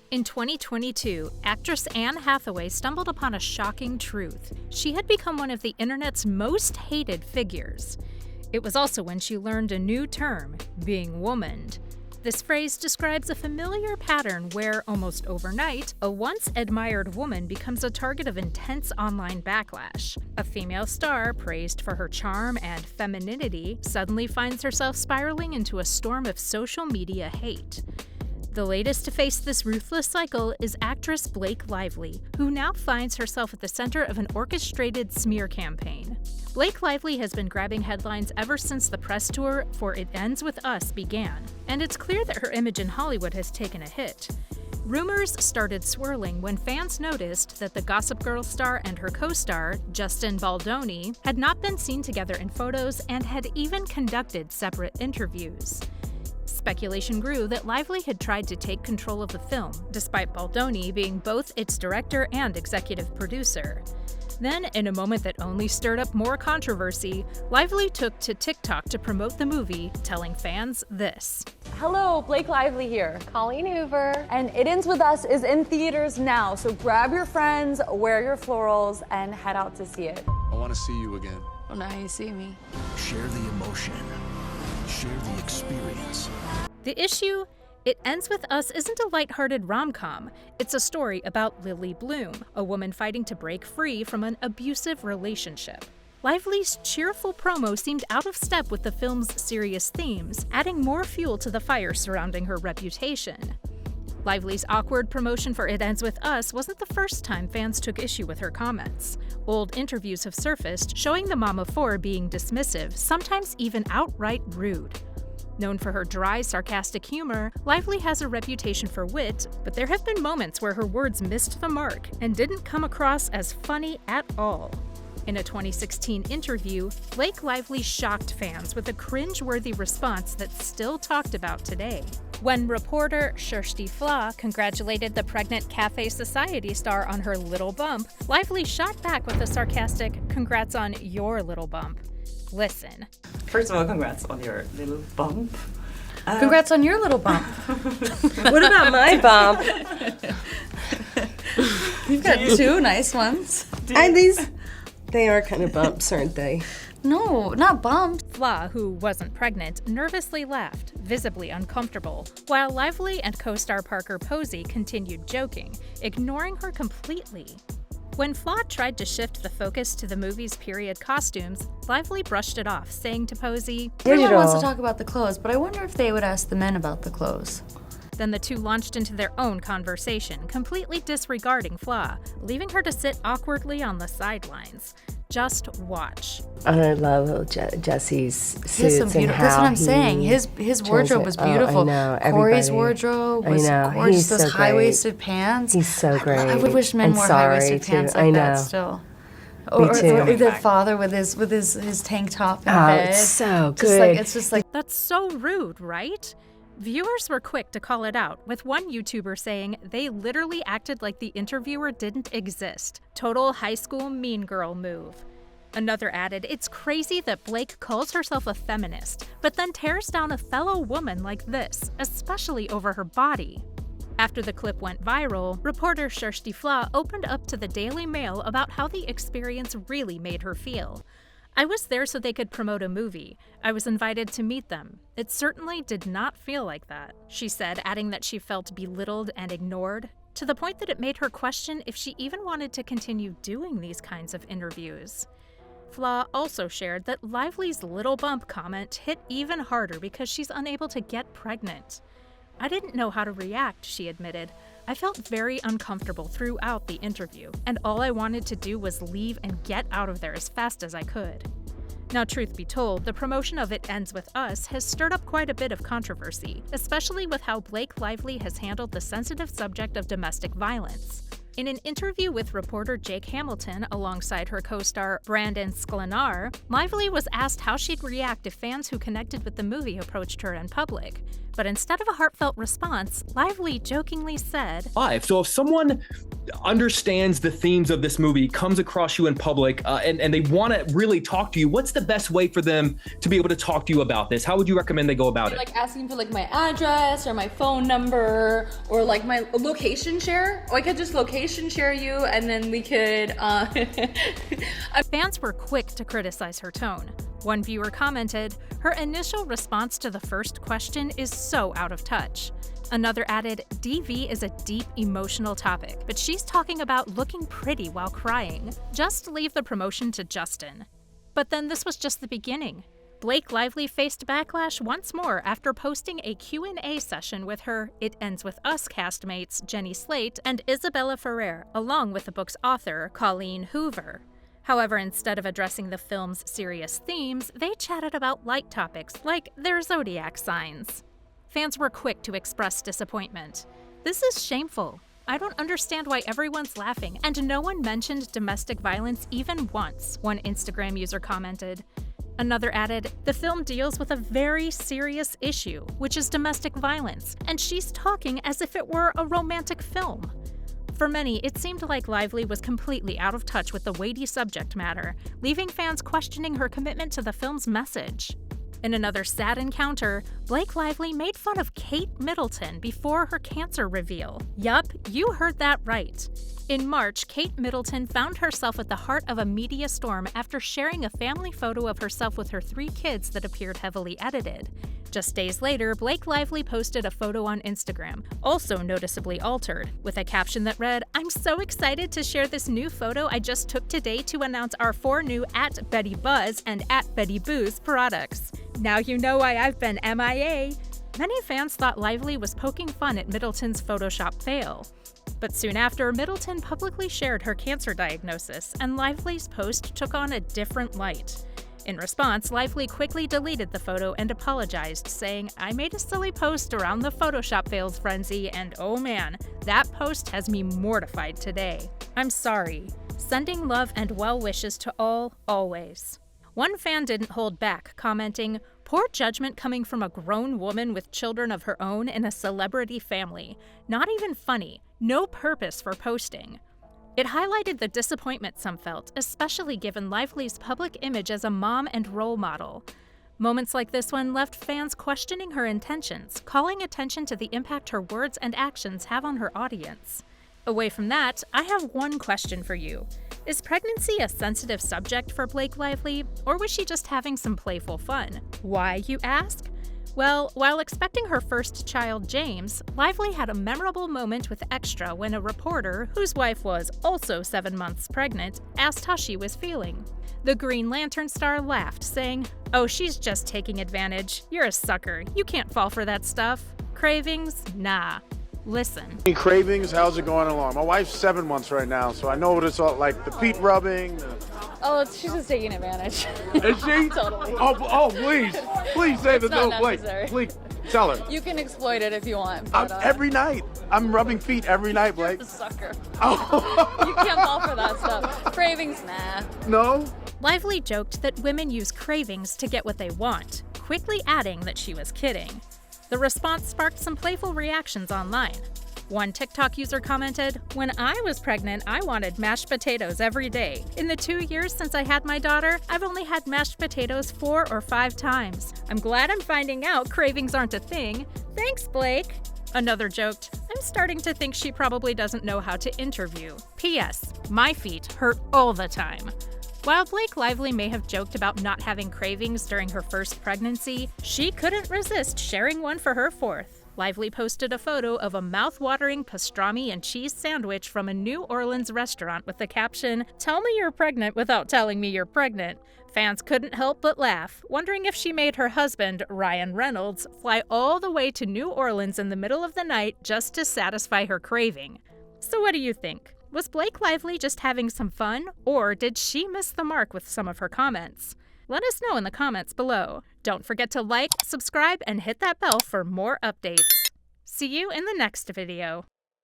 In 2022, actress Anne Hathaway stumbled upon a shocking truth. She had become one of the internet's most hated figures. It was also when she learned a new term, being womaned. This phrase describes a familiar pattern where, almost overnight, a once admired woman becomes a target of intense online backlash. A female star, praised for her charm and femininity, suddenly finds herself spiraling into a storm of social media hate. The latest to face this ruthless cycle is actress Blake Lively, who now finds herself at the center of an orchestrated smear campaign. Blake Lively has been grabbing headlines ever since the press tour for It Ends With Us began, and it's clear that her image in Hollywood has taken a hit. Rumors started swirling when fans noticed that the Gossip Girl star and her co-star, Justin Baldoni, had not been seen together in photos and had even conducted separate interviews. Speculation grew that Lively had tried to take control of the film, despite Baldoni being both its director and executive producer. Then, in a moment that only stirred up more controversy, Lively took to TikTok to promote the movie, telling fans this. Hello, Blake Lively here. Colleen Hoover. And It Ends With Us is in theaters now, so grab your friends, wear your florals, and head out to see it. I want to see you again. Well, now you see me. Share the emotion. Share the experience. The issue? It Ends With Us isn't a lighthearted rom-com. It's a story about Lily Bloom, a woman fighting to break free from an abusive relationship. Lively's cheerful promo seemed out of step with the film's serious themes, adding more fuel to the fire surrounding her reputation. Lively's awkward promotion for It Ends With Us wasn't the first time fans took issue with her comments. Old interviews have surfaced showing the mom of four being dismissive, sometimes even outright rude. Known for her dry, sarcastic humor, Lively has a reputation for wit, but there have been moments where her words missed the mark and didn't come across as funny at all. In a 2016 interview, Blake Lively shocked fans with a cringe-worthy response that's still talked about today. When reporter Kirsty Flaw congratulated the pregnant Cafe Society star on her little bump, Lively shot back with a sarcastic, "Congrats on your little bump." Listen. First of all, congrats on your little bump. Congrats on your little bump. What about my bump? You've got two nice ones. They are kind of bumps, aren't they? No, not bumps. Flaw, who wasn't pregnant, nervously laughed, visibly uncomfortable, while Lively and co-star Parker Posey continued joking, ignoring her completely. When Flaw tried to shift the focus to the movie's period costumes, Lively brushed it off, saying to Posey, Everyone wants to talk about the clothes, but I wonder if they would ask the men about the clothes. Then the two launched into their own conversation, completely disregarding Flaw, leaving her to sit awkwardly on the sidelines. Just watch. I love Jesse's suits and how that's what I'm saying. His wardrobe was beautiful. I know. Corey's wardrobe was gorgeous. Those high-waisted pants. He's so great. I would wish men wore high-waisted pants like that still. Or the father with his tank top in bed. It's so good. It's just like That's so rude, right? Viewers were quick to call it out, with one YouTuber saying they literally acted like the interviewer didn't exist. Total high school mean girl move. Another added, it's crazy that Blake calls herself a feminist, but then tears down a fellow woman like this, especially over her body. After the clip went viral, reporter Kirsty Flaw opened up to the Daily Mail about how the experience really made her feel. I was there so they could promote a movie. I was invited to meet them. It certainly did not feel like that, she said, adding that she felt belittled and ignored, to the point that it made her question if she even wanted to continue doing these kinds of interviews. Flaw also shared that Lively's little bump comment hit even harder because she's unable to get pregnant. I didn't know how to react, she admitted. I felt very uncomfortable throughout the interview, and all I wanted to do was leave and get out of there as fast as I could. Now, truth be told, the promotion of It Ends With Us has stirred up quite a bit of controversy, especially with how Blake Lively has handled the sensitive subject of domestic violence. In an interview with reporter Jake Hamilton alongside her co-star Brandon Sklenar, Lively was asked how she'd react if fans who connected with the movie approached her in public. But instead of a heartfelt response, Lively jokingly said, So if someone understands the themes of this movie, comes across you in public, and they want to really talk to you, what's the best way for them to be able to talk to you about this? How would you recommend they go about it? Like asking for like my address or my phone number or like my location share. Or I could just location share you and then we could... Fans were quick to criticize her tone. One viewer commented, "Her initial response to the first question is so out of touch." Another added, "DV is a deep emotional topic, but she's talking about looking pretty while crying. Just leave the promotion to Justin." But then this was just the beginning. Blake Lively faced backlash once more after posting a Q&A session with her It Ends With Us castmates Jenny Slate and Isabella Ferrer, along with the book's author, Colleen Hoover. However, instead of addressing the film's serious themes, they chatted about light topics like their zodiac signs. Fans were quick to express disappointment. "This is shameful. I don't understand why everyone's laughing, and no one mentioned domestic violence even once," one Instagram user commented. Another added, "The film deals with a very serious issue, which is domestic violence, and she's talking as if it were a romantic film." For many, it seemed like Lively was completely out of touch with the weighty subject matter, leaving fans questioning her commitment to the film's message. In another sad encounter, Blake Lively made fun of Kate Middleton before her cancer reveal. Yup, you heard that right. In March, Kate Middleton found herself at the heart of a media storm after sharing a family photo of herself with her 3 kids that appeared heavily edited. Just days later, Blake Lively posted a photo on Instagram, also noticeably altered, with a caption that read, "I'm so excited to share this new photo I just took today to announce our 4 new @BettyBuzz and @BettyBooze products. Now you know why I've been MIA." Many fans thought Lively was poking fun at Middleton's Photoshop fail. But soon after, Middleton publicly shared her cancer diagnosis, and Lively's post took on a different light. In response, Lively quickly deleted the photo and apologized, saying, "I made a silly post around the Photoshop fails frenzy, and oh man, that post has me mortified today. I'm sorry. Sending love and well wishes to all, always." One fan didn't hold back, commenting, "Poor judgment coming from a grown woman with children of her own in a celebrity family. Not even funny. No purpose for posting." It highlighted the disappointment some felt, especially given Lively's public image as a mom and role model. Moments like this one left fans questioning her intentions, calling attention to the impact her words and actions have on her audience. Away from that, I have one question for you. Is pregnancy a sensitive subject for Blake Lively, or was she just having some playful fun? Why, you ask? Well, while expecting her first child, James, Lively had a memorable moment with Extra when a reporter, whose wife was also 7 months pregnant, asked how she was feeling. The Green Lantern star laughed, saying, "Oh, she's just taking advantage. You're a sucker. You can't fall for that stuff. Cravings? Nah. Listen." Cravings, how's it going along? My wife's 7 months right now, so I know what it's all like, the feet rubbing. Oh, she's just taking advantage. Is she? Totally. Oh, please say the no, Blake. Please, tell her. You can exploit it if you want. But, every night. I'm rubbing feet every night, Blake. You're a sucker. Oh. You can't fall for that stuff. Cravings, nah. No? Lively joked that women use cravings to get what they want, quickly adding that she was kidding. The response sparked some playful reactions online. One TikTok user commented, "When I was pregnant, I wanted mashed potatoes every day. In the 2 years since I had my daughter, I've only had mashed potatoes 4 or 5 times. I'm glad I'm finding out cravings aren't a thing. Thanks, Blake." Another joked, "I'm starting to think she probably doesn't know how to interview. P.S. My feet hurt all the time." While Blake Lively may have joked about not having cravings during her first pregnancy, she couldn't resist sharing one for her 4th. Lively posted a photo of a mouth-watering pastrami and cheese sandwich from a New Orleans restaurant with the caption, "Tell me you're pregnant without telling me you're pregnant." Fans couldn't help but laugh, wondering if she made her husband, Ryan Reynolds, fly all the way to New Orleans in the middle of the night just to satisfy her craving. So what do you think? Was Blake Lively just having some fun, or did she miss the mark with some of her comments? Let us know in the comments below. Don't forget to like, subscribe, and hit that bell for more updates. See you in the next video.